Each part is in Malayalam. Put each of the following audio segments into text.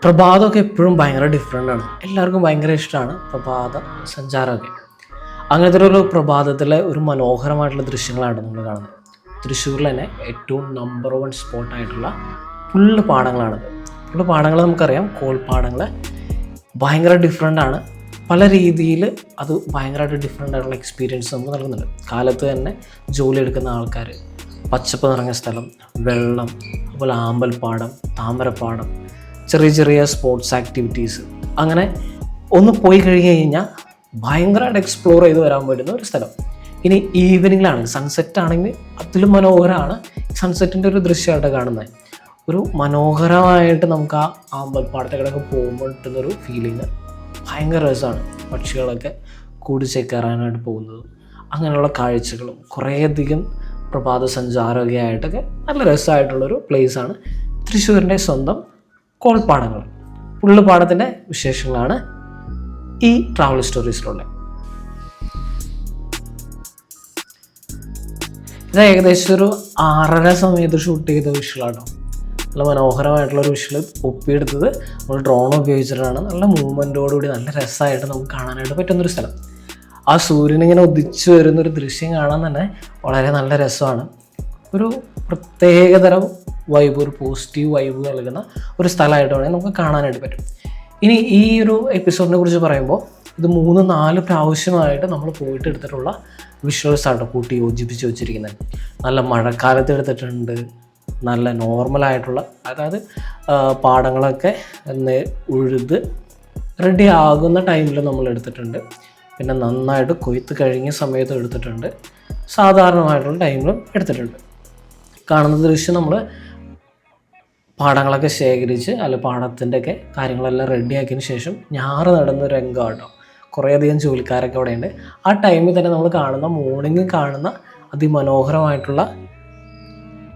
പ്രഭാതമൊക്കെ എപ്പോഴും ഭയങ്കര ഡിഫറെൻ്റ് ആണ്. എല്ലാവർക്കും ഭയങ്കര ഇഷ്ടമാണ് പ്രഭാത സഞ്ചാരമൊക്കെ. അങ്ങനത്തെ ഒരു പ്രഭാതത്തിലെ ഒരു മനോഹരമായിട്ടുള്ള ദൃശ്യങ്ങളാണ് നമ്മൾ കാണുന്നത്. തൃശ്ശൂരിൽ തന്നെ ഏറ്റവും നമ്പർ 1 സ്പോട്ടായിട്ടുള്ള പുല്ല് പാടങ്ങളാണിത്. പുല്ല് പാടങ്ങൾ നമുക്കറിയാം, കോൾപ്പാടങ്ങൾ ഭയങ്കര ഡിഫറെൻ്റ് ആണ്. പല രീതിയിൽ അത് ഭയങ്കരമായിട്ട് ഡിഫറെൻ്റ് ആയിട്ടുള്ള എക്സ്പീരിയൻസ് നമുക്ക് നൽകുന്നുണ്ട്. കാലത്ത് തന്നെ ജോലി എടുക്കുന്ന ആൾക്കാർ, പച്ചപ്പ് നിറഞ്ഞ സ്ഥലം, വെള്ളം, അതുപോലെ ആമ്പൽപ്പാടം, താമരപ്പാടം, ചെറിയ ചെറിയ സ്പോർട്സ് ആക്ടിവിറ്റീസ്, അങ്ങനെ ഒന്ന് പോയി കഴിഞ്ഞ് കഴിഞ്ഞാൽ ഭയങ്കരമായിട്ട് എക്സ്പ്ലോർ ചെയ്ത് വരാൻ പറ്റുന്ന ഒരു സ്ഥലം. ഇനി ഈവനിങ്ങിലാണെങ്കിൽ, സൺസെറ്റ് ആണെങ്കിൽ അതിലും മനോഹരമാണ്. സൺസെറ്റിൻ്റെ ഒരു ദൃശ്യമായിട്ട് കാണുന്നത് ഒരു മനോഹരമായിട്ട് നമുക്ക് ആ അമ്പൽപ്പാടത്തേക്കൊക്കെ പോകുമ്പോൾ കിട്ടുന്നൊരു ഫീലിങ് ഭയങ്കര രസമാണ്. പക്ഷികളൊക്കെ കൂടിച്ചേക്കാറാനായിട്ട് പോകുന്നതും അങ്ങനെയുള്ള കാഴ്ചകളും കുറേയധികം പ്രഭാത സഞ്ചാരമൊക്കെ ആയിട്ടൊക്കെ നല്ല രസമായിട്ടുള്ളൊരു പ്ലേസാണ് തൃശ്ശൂരിൻ്റെ സ്വന്തം കോൾപ്പാടങ്ങൾ. പുള്ളുപാടത്തിൻ്റെ വിശേഷങ്ങളാണ് ഈ ട്രാവൽ സ്റ്റോറീസിലുള്ളത്. ഇത് ഏകദേശം ഒരു 6:30 സമയത്ത് ഷൂട്ട് ചെയ്ത വിഷ്വലാട്ടോ. നല്ല മനോഹരമായിട്ടുള്ളൊരു വിഷ്വൽ ഒപ്പിയെടുത്തത് നമ്മൾ ഡ്രോൺ ഉപയോഗിച്ചിട്ടാണ്. നല്ല മൂവ്മെൻറ്റോടുകൂടി നല്ല രസമായിട്ട് നമുക്ക് കാണാനായിട്ട് പറ്റുന്നൊരു സ്ഥലം. ആ സൂര്യനിങ്ങനെ ഉദിച്ചു വരുന്നൊരു ദൃശ്യം കാണാൻ തന്നെ വളരെ നല്ല രസമാണ്. ഒരു പ്രത്യേകതരം വൈബ്, ഒരു പോസിറ്റീവ് വൈബ് നൽകുന്ന ഒരു സ്ഥലമായിട്ട് വേണമെങ്കിൽ നമുക്ക് കാണാനായിട്ട് പറ്റും. ഇനി ഈ ഒരു എപ്പിസോഡിനെ കുറിച്ച് പറയുമ്പോൾ ഇത് 3-4 പ്രാവശ്യമായിട്ട് നമ്മൾ പോയിട്ട് എടുത്തിട്ടുള്ള വിഷ്വൽസാണ് കൂട്ടി യോജിപ്പിച്ച് വെച്ചിരിക്കുന്നത്. നല്ല മഴക്കാലത്ത് എടുത്തിട്ടുണ്ട്, നല്ല നോർമലായിട്ടുള്ള, അതായത് പാടങ്ങളൊക്കെ ഉഴുത് റെഡി ആകുന്ന ടൈമിൽ നമ്മൾ എടുത്തിട്ടുണ്ട്. പിന്നെ നന്നായിട്ട് കൊയ്ത്ത് കഴിഞ്ഞ സമയത്തും എടുത്തിട്ടുണ്ട്, സാധാരണമായിട്ടുള്ള ടൈമിലും എടുത്തിട്ടുണ്ട്. കാണുന്ന ദൃശ്യം നമ്മൾ പാടങ്ങളൊക്കെ ശേഖരിച്ച്, അല്ല പാടത്തിൻ്റെയൊക്കെ കാര്യങ്ങളെല്ലാം റെഡിയാക്കിയതിന് ശേഷം ഞാറ് നടുന്ന രംഗം കേട്ടോ. കുറേയധികം ജോലിക്കാരൊക്കെ അവിടെയുണ്ട്. ആ ടൈമിൽ തന്നെ നമ്മൾ കാണുന്ന മോർണിംഗ് കാണുന്ന അതിമനോഹരമായിട്ടുള്ള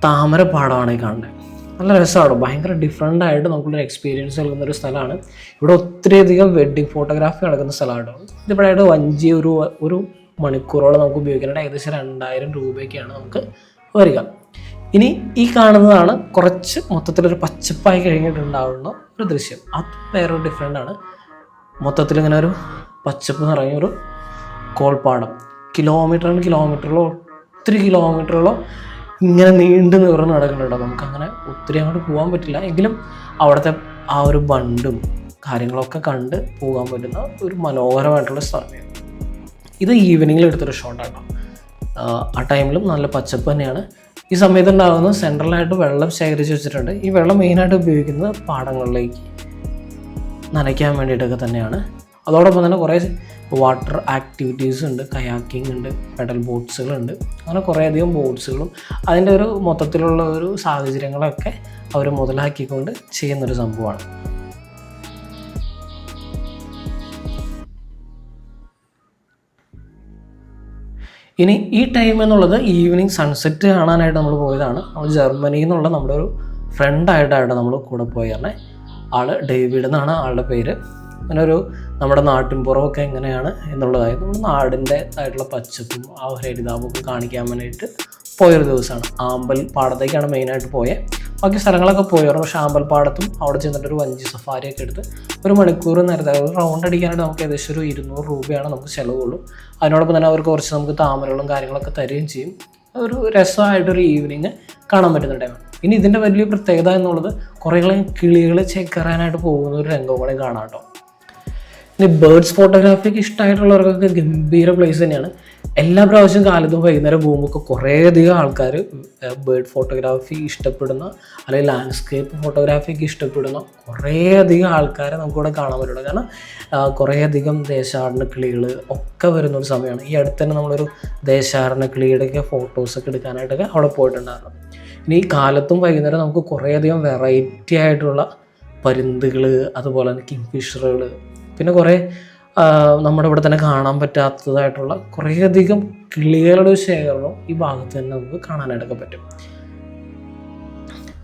താമരപ്പാടമാണ് ഈ കാണുന്നത്. നല്ല രസമാണ്, ഭയങ്കര ഡിഫറെൻ്റ് ആയിട്ട് നമുക്കുള്ളൊരു എക്സ്പീരിയൻസ് നൽകുന്നൊരു സ്ഥലമാണ്. ഇവിടെ ഒത്തിരിയധികം വെഡ്ഡിങ് ഫോട്ടോഗ്രാഫി നടക്കുന്ന സ്ഥലമാണ്. ഇതിവിടെ ആയിട്ട് വഞ്ചി ഒരു മണിക്കൂറോളം നമുക്ക് ഉപയോഗിക്കാനായിട്ട് ഏകദേശം 2000 രൂപയൊക്കെയാണ് നമുക്ക് വരിക. ഇനി ഈ കാണുന്നതാണ് കുറച്ച് മൊത്തത്തിലൊരു പച്ചപ്പായി കഴിഞ്ഞിട്ടുണ്ടാവുന്ന ഒരു ദൃശ്യം. അത് വേറൊരു ഡിഫറെൻ്റ് ആണ്. മൊത്തത്തിലിങ്ങനെ ഒരു പച്ചപ്പ് നിറഞ്ഞൊരു കോൾപ്പാടം, കിലോമീറ്ററുകളോ ഒത്തിരി കിലോമീറ്ററുകളോ ഇങ്ങനെ നീണ്ടു നിവർന്ന് നടക്കുന്നുണ്ടോ. നമുക്കങ്ങനെ ഒത്തിരി അങ്ങോട്ട് പോകാൻ പറ്റില്ല, എങ്കിലും അവിടുത്തെ ആ ഒരു ബണ്ടും കാര്യങ്ങളൊക്കെ കണ്ട് പോകാൻ പറ്റുന്ന ഒരു മനോഹരമായിട്ടുള്ള സ്ഥലമാണ്. ഇത് ഈവനിങ്ങിൽ എടുത്തൊരു ഷോട്ടാണ്. ആ ടൈമിലും നല്ല പച്ചപ്പ് തന്നെയാണ്. ഈ സമയത്ത് ഉണ്ടാകുന്ന സെൻട്രലായിട്ട് വെള്ളം ശേഖരിച്ച് വെച്ചിട്ടുണ്ട്. ഈ വെള്ളം മെയിനായിട്ട് ഉപയോഗിക്കുന്നത് പാടങ്ങളിലേക്ക് നനയ്ക്കാൻ വേണ്ടിയിട്ടൊക്കെ തന്നെയാണ്. അതോടൊപ്പം തന്നെ കുറേ വാട്ടർ ആക്ടിവിറ്റീസ് ഉണ്ട്, കയാക്കിംഗ് ഉണ്ട്, പെഡൽ ബോട്ട്സുകളുണ്ട്. അങ്ങനെ കുറേയധികം ബോട്ട്സുകളും അതിൻ്റെ ഒരു മൊത്തത്തിലുള്ള ഒരു സാഹചര്യങ്ങളൊക്കെ അവർ മുതലാക്കിക്കൊണ്ട് ചെയ്യുന്നൊരു സംഭവമാണ്. ഇനി ഈ ടൈം എന്നുള്ളത് ഈവനിങ് സൺസെറ്റ് കാണാനായിട്ട് നമ്മൾ പോയതാണ്. നമ്മൾ ജർമ്മനിയിൽ നിന്നുള്ള നമ്മുടെ ഒരു ഫ്രണ്ടായിട്ടാണ് നമ്മൾ കൂടെ പോയത്. ആൾ ഡേവിഡ് എന്നാണ് ആളുടെ പേര്. അങ്ങനെ ഒരു നമ്മുടെ നാട്ടിൻപുറമൊക്കെ എങ്ങനെയാണ് എന്നുള്ളതായത് നമ്മുടെ നാടിൻ്റെ ആയിട്ടുള്ള പച്ചപ്പും ആ ഒരു ഹരിതാപമൊക്കെ കാണിക്കാൻ വേണ്ടിയിട്ട് പോയൊരു ദിവസമാണ്. ആമ്പൽ പാടത്തേക്കാണ് മെയിനായിട്ട് പോയത്. ബാക്കി സ്ഥലങ്ങളൊക്കെ പോയായിരുന്നു. പക്ഷേ ആമ്പൽപ്പാടത്തും അവിടെ ചെന്നിട്ട് ഒരു വഞ്ചി സഫാരിയൊക്കെ എടുത്ത് ഒരു മണിക്കൂർ നേരത്തെ ഒരു റൗണ്ട് അടിക്കാനായിട്ട് നമുക്ക് ഏകദേശം ഒരു 200 രൂപയാണ് നമുക്ക് ചിലവുള്ളൂ. അതിനോടൊപ്പം തന്നെ അവർക്ക് കുറച്ച് നമുക്ക് താമരകളും കാര്യങ്ങളൊക്കെ തരികയും ചെയ്യും. ഒരു രസമായിട്ടൊരു ഈവനിങ് കാണാൻ പറ്റുന്ന ടൈമാണ്. ഇനി ഇതിൻ്റെ വലിയ പ്രത്യേകത എന്നുള്ളത് കുറേ കിളികൾ ചേക്കേറാനായിട്ട് പോകുന്ന ഒരു രംഗം കൂടെ കാണാം കേട്ടോ. ഇനി ബേർഡ്സ് ഫോട്ടോഗ്രാഫിക്ക് ഇഷ്ടമായിട്ടുള്ളവർക്കൊക്കെ ഗംഭീര പ്ലേസ് തന്നെയാണ്. എല്ലാ പ്രാവശ്യം കാലത്തും വൈകുന്നേരം പോകുമ്പോൾ കുറേയധികം ആൾക്കാർ ബേർഡ് ഫോട്ടോഗ്രാഫി ഇഷ്ടപ്പെടുന്ന, അല്ലെങ്കിൽ ലാൻഡ്സ്കേപ്പ് ഫോട്ടോഗ്രാഫിക്ക് ഇഷ്ടപ്പെടുന്ന കുറേയധികം ആൾക്കാരെ നമുക്കിവിടെ കാണാൻ പറ്റുള്ളൂ. കാരണം കുറേയധികം ദേശാടന കിളികൾ ഒക്കെ വരുന്നൊരു സമയമാണ്. ഈ അടുത്ത് തന്നെ നമ്മളൊരു ദേശാടന കിളിയുടെയൊക്കെ ഫോട്ടോസൊക്കെ എടുക്കാനായിട്ടൊക്കെ അവിടെ പോയിട്ടുണ്ടായിരുന്നു. ഇനി ഈ കാലത്തും വൈകുന്നേരം നമുക്ക് കുറേയധികം വെറൈറ്റി ആയിട്ടുള്ള പരുന്തുകൾ, അതുപോലെ തന്നെ കിങ്ഫിഷറുകൾ, പിന്നെ കുറേ നമ്മുടെ ഇവിടെ തന്നെ കാണാൻ പറ്റാത്തതായിട്ടുള്ള കുറേയധികം കിളികളുടെ ശേഖരണം ഈ ഭാഗത്ത് തന്നെ നമുക്ക് കാണാനായിട്ടൊക്കെ പറ്റും.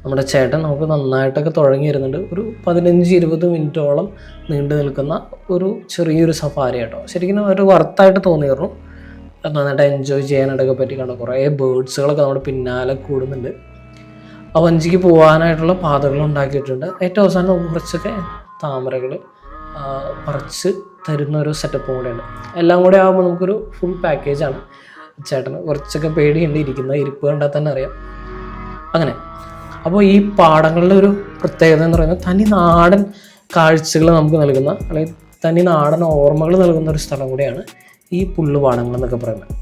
നമ്മുടെ ചേട്ടൻ നമുക്ക് നന്നായിട്ടൊക്കെ തുടങ്ങി വരുന്നുണ്ട്. ഒരു 15-20 മിനിറ്റോളം നീണ്ടു നിൽക്കുന്ന ഒരു ചെറിയൊരു സഫാരി കേട്ടോ. ശരിക്കും ഒരു വർത്തായിട്ട് തോന്നിയിരുന്നു. നന്നായിട്ട് എൻജോയ് ചെയ്യാനായിട്ടൊക്കെ പറ്റി. കണ്ടോ കുറേ ബേർഡ്സുകളൊക്കെ നമ്മുടെ പിന്നാലെ കൂടുന്നുണ്ട്. ആ വഞ്ചിക്ക് പോകാനായിട്ടുള്ള പാതകൾ ഉണ്ടാക്കിയിട്ടുണ്ട്. ഏറ്റവും അവസാനം കുറച്ചൊക്കെ താമരകൾ പറിച്ച് തരുന്ന ഒരു സെറ്റപ്പും കൂടെയുണ്ട്. എല്ലാം കൂടെ ആകുമ്പോൾ നമുക്കൊരു ഫുൾ പാക്കേജാണ്. ചേട്ടന് കുറച്ചൊക്കെ പേടിയുണ്ട്, ഇരിക്കുന്ന ഇരിപ്പ് കണ്ടാൽ തന്നെ അറിയാം. അങ്ങനെ അപ്പോൾ ഈ പാടങ്ങളുടെ ഒരു പ്രത്യേകത എന്ന് പറയുന്നത് തനി നാടൻ കാഴ്ചകൾ നമുക്ക് നൽകുന്ന, അല്ലെങ്കിൽ തനി നാടൻ ഓർമ്മകൾ നൽകുന്ന ഒരു സ്ഥലം കൂടിയാണ് ഈ പുല്ലുപാടങ്ങൾ എന്നൊക്കെ പറയുന്നത്.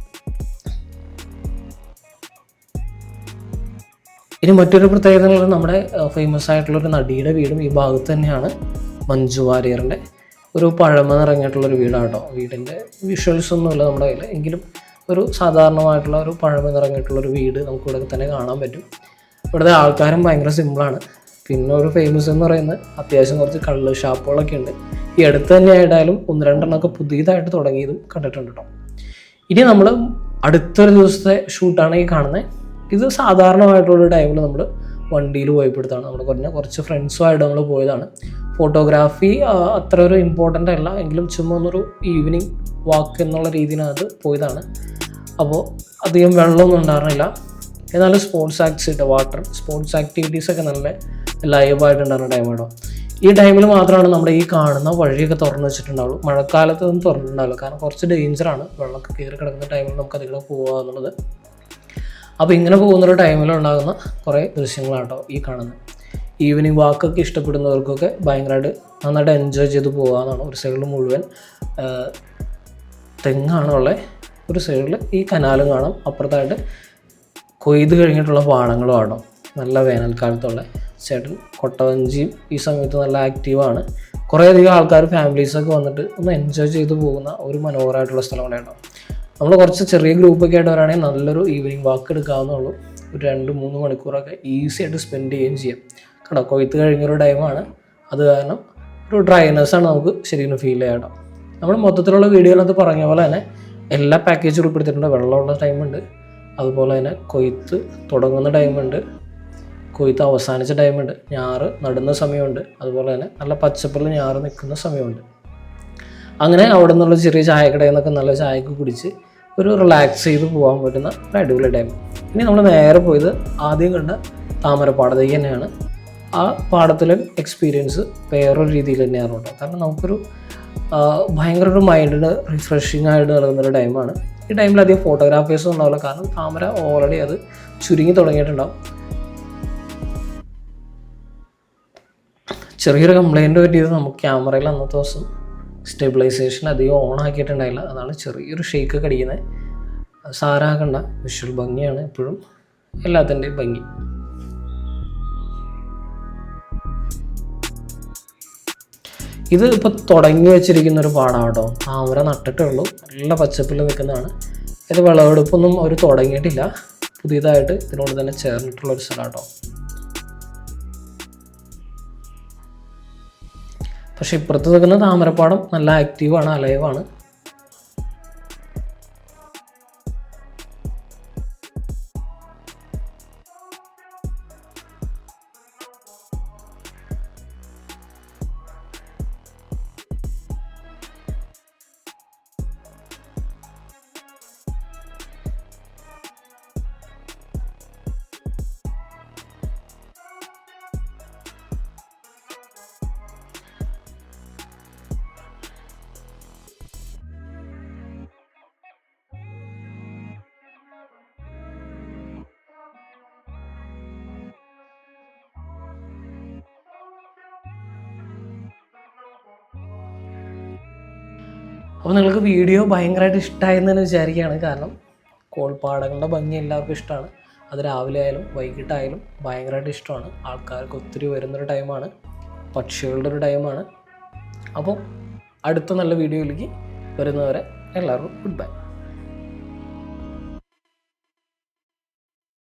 ഇനി മറ്റൊരു പ്രത്യേകത എന്ന് പറയുന്നത് നമ്മുടെ ഫേമസ് ആയിട്ടുള്ളൊരു നടിയുടെ വീടും ഈ ഭാഗത്ത് തന്നെയാണ്. മഞ്ജു വാര്യറിൻ്റെ ഒരു പഴമ നിറങ്ങിയിട്ടുള്ളൊരു വീടാണ് കേട്ടോ. വീടിൻ്റെ വിഷ്വൽസ് ഒന്നുമില്ല നമ്മുടെ കയ്യിൽ, എങ്കിലും ഒരു സാധാരണമായിട്ടുള്ള ഒരു പഴമ നിറങ്ങിയിട്ടുള്ളൊരു വീട് നമുക്കിവിടെ തന്നെ കാണാൻ പറ്റും. ഇവിടുത്തെ ആൾക്കാരും ഭയങ്കര സിമ്പിളാണ്. പിന്നെ ഒരു ഫേമസ് എന്ന് പറയുന്നത് അത്യാവശ്യം കുറച്ച് കള്ള് ഷാപ്പുകളൊക്കെ ഉണ്ട്. ഈ അടുത്ത് തന്നെ ആയിട്ടായാലും 1-2 പുതിയതായിട്ട് തുടങ്ങിയതും കണ്ടിട്ടുണ്ട് കേട്ടോ. ഇനി നമ്മൾ അടുത്തൊരു ദിവസത്തെ ഷൂട്ടാണ് ഈ കാണുന്നത്. ഇത് സാധാരണമായിട്ടുള്ള ടൈമിൽ നമ്മൾ വണ്ടിയിൽ പോയപ്പെടുത്താണ്. നമ്മൾ കുറച്ച് ഫ്രണ്ട്സുമായിട്ട് നമ്മൾ പോയതാണ്. ഫോട്ടോഗ്രാഫി അത്ര ഒരു ഇമ്പോർട്ടൻ്റ് അല്ല, എങ്കിലും ചുമ്മാ ഒന്നൊരു ഈവനിങ് വാക്ക് എന്നുള്ള രീതിയിനകത്ത് പോയതാണ്. അപ്പോൾ അധികം വെള്ളമൊന്നും ഉണ്ടായിരുന്നില്ല. എന്നാലും സ്പോർട്സ് ആക്ടിവിറ്റീസൊക്കെ നല്ല ലൈവായിട്ടുണ്ടായിരുന്ന ടൈമാണ്. ഈ ടൈമിൽ മാത്രമാണ് നമ്മുടെ ഈ കാണുന്ന വഴിയൊക്കെ തുറന്നു വെച്ചിട്ടുണ്ടാവുള്ളൂ. മഴക്കാലത്തൊന്നും തുറന്നിട്ടുണ്ടാവില്ല, കാരണം കുറച്ച് ഡേഞ്ചറാണ്. വെള്ളമൊക്കെ കയറി കിടക്കുന്ന ടൈമിൽ നമുക്ക് അതിലൂടെ പോകുക എന്നുള്ളത്. അപ്പോൾ ഇങ്ങനെ പോകുന്നൊരു ടൈമിലുണ്ടാകുന്ന കുറേ ദൃശ്യങ്ങളാണ് കേട്ടോ ഈ കാണുന്നത്. ഈവനിങ് വാക്കൊക്കെ ഇഷ്ടപ്പെടുന്നവർക്കൊക്കെ ഭയങ്കരമായിട്ട് നന്നായിട്ട് എൻജോയ് ചെയ്ത് പോകാമെന്നാണ്. ഒരു സൈഡിൽ മുഴുവൻ തെങ്ങാണുള്ളത്, ഒരു സൈഡിൽ ഈ കനാലും കാണാം, അപ്പുറത്തായിട്ട് കൊയ്ത് കഴിഞ്ഞിട്ടുള്ള പാടങ്ങളും ആണോ. നല്ല വേനൽക്കാലത്തുള്ള ചേട്ടൻ കൊട്ടവഞ്ചിയും ഈ സമയത്ത് നല്ല ആക്റ്റീവാണ്. കുറേയധികം ആൾക്കാർ ഫാമിലീസൊക്കെ വന്നിട്ട് ഒന്ന് എൻജോയ് ചെയ്ത് പോകുന്ന ഒരു മനോഹരമായിട്ടുള്ള സ്ഥലമാണ് കേട്ടോ. നമ്മൾ കുറച്ച് ചെറിയ ഗ്രൂപ്പൊക്കെ ആയിട്ട് വരാണെങ്കിൽ നല്ലൊരു ഈവനിങ് വാക്ക് എടുക്കാവുന്നുള്ളൂ. ഒരു 2-3 മണിക്കൂറൊക്കെ ഈസി ആയിട്ട് സ്പെൻഡ് ചെയ്യുകയും ചെയ്യാം. കേട്ടോ, കൊയ്ത്ത് കഴിഞ്ഞൊരു ടൈമാണ്. അത് കാരണം ഒരു ഡ്രൈനെസ്സാണ് നമുക്ക് ശരിക്കും ഫീൽ ചെയ്യാം കേട്ടോ. നമ്മൾ മൊത്തത്തിലുള്ള വീഡിയോയിലത് പറഞ്ഞ പോലെ തന്നെ എല്ലാ പാക്കേജും ഉൾപ്പെടുത്തിയിട്ടുണ്ട്. വെള്ളമുള്ള ടൈമുണ്ട്, അതുപോലെ തന്നെ കൊയ്ത്ത് തുടങ്ങുന്ന ടൈമുണ്ട്, കൊയ്ത്ത് അവസാനിച്ച ടൈമുണ്ട്, ഞാറ് നടുന്ന സമയമുണ്ട്, അതുപോലെ തന്നെ നല്ല പച്ചപ്പിൽ ഞാറ് നിൽക്കുന്ന സമയമുണ്ട്. അങ്ങനെ അവിടെ നിന്നുള്ള ചെറിയ ചായക്കടയിൽ നിന്നൊക്കെ നല്ല ചായയൊക്കെ കുടിച്ച് ഒരു റിലാക്സ് ചെയ്ത് പോകാൻ പറ്റുന്ന ഒരു അടിപൊളി ടൈം. ഇനി നമ്മൾ നേരെ പോയത് ആദ്യം കണ്ട താമരപ്പാടത്തേക്ക് തന്നെയാണ്. ആ പാടത്തിലെ എക്സ്പീരിയൻസ് വേറൊരു രീതിയിൽ തന്നെയാണ് കേട്ടോ. കാരണം നമുക്കൊരു ഭയങ്കര ഒരു മൈൻഡിന് റിഫ്രഷിംഗ് ആയിട്ട് നൽകുന്നൊരു ടൈമാണ്. ഈ ടൈമിൽ അധികം ഫോട്ടോഗ്രാഫേഴ്സും ഉണ്ടാവില്ല, കാരണം താമര ഓൾറെഡി അത് ചുരുങ്ങി തുടങ്ങിയിട്ടുണ്ടാവും. ചെറിയൊരു കംപ്ലൈൻറ്റ് പറ്റിയത് നമുക്ക് ക്യാമറയിൽ അന്നത്തെ ദിവസം സ്റ്റെബിലൈസേഷൻ അധികം ഓൺ ആക്കിയിട്ടുണ്ടായില്ല. അതാണ് ചെറിയൊരു ഷെയ്ക്കൊക്കെ അടിക്കുന്നത്. സാരാകണ്ട, വിഷ്വൽ ഭംഗിയാണ് എപ്പോഴും എല്ലാത്തിൻ്റെയും ഭംഗി. ഇത് ഇപ്പോൾ തുടങ്ങി വെച്ചിരിക്കുന്നൊരു പാടാണ് കേട്ടോ. താമര നട്ടിട്ടേ ഉള്ളൂ, നല്ല പച്ചപ്പിൽ നിൽക്കുന്നതാണ്. ഇത് വിളവെടുപ്പൊന്നും അവർ തുടങ്ങിയിട്ടില്ല, പുതിയതായിട്ട് ഇതിനോട് തന്നെ ചേർന്നിട്ടുള്ളൊരു സ്ഥലമാണ് കേട്ടോ. പക്ഷെ ഇപ്പുറത്ത് നിൽക്കുന്ന താമരപ്പാടം നല്ല ആക്റ്റീവാണ്, അലൈവാണ്. അപ്പോൾ നിങ്ങൾക്ക് വീഡിയോ ഭയങ്കരമായിട്ട് ഇഷ്ടമായെന്ന് തന്നെ വിചാരിക്കുകയാണ്. കാരണം കോൾപ്പാടങ്ങളുടെ ഭംഗി എല്ലാവർക്കും ഇഷ്ടമാണ്. അത് രാവിലെ ആയാലും വൈകിട്ടായാലും ഭയങ്കരമായിട്ട് ഇഷ്ടമാണ്. ആൾക്കാർക്ക് ഒത്തിരി വരുന്നൊരു ടൈമാണ്, പക്ഷികളുടെ ഒരു ടൈമാണ്. അപ്പോൾ അടുത്ത നല്ല വീഡിയോയിലേക്ക് വരുന്നവരെ എല്ലാവർക്കും ഗുഡ് ബൈ.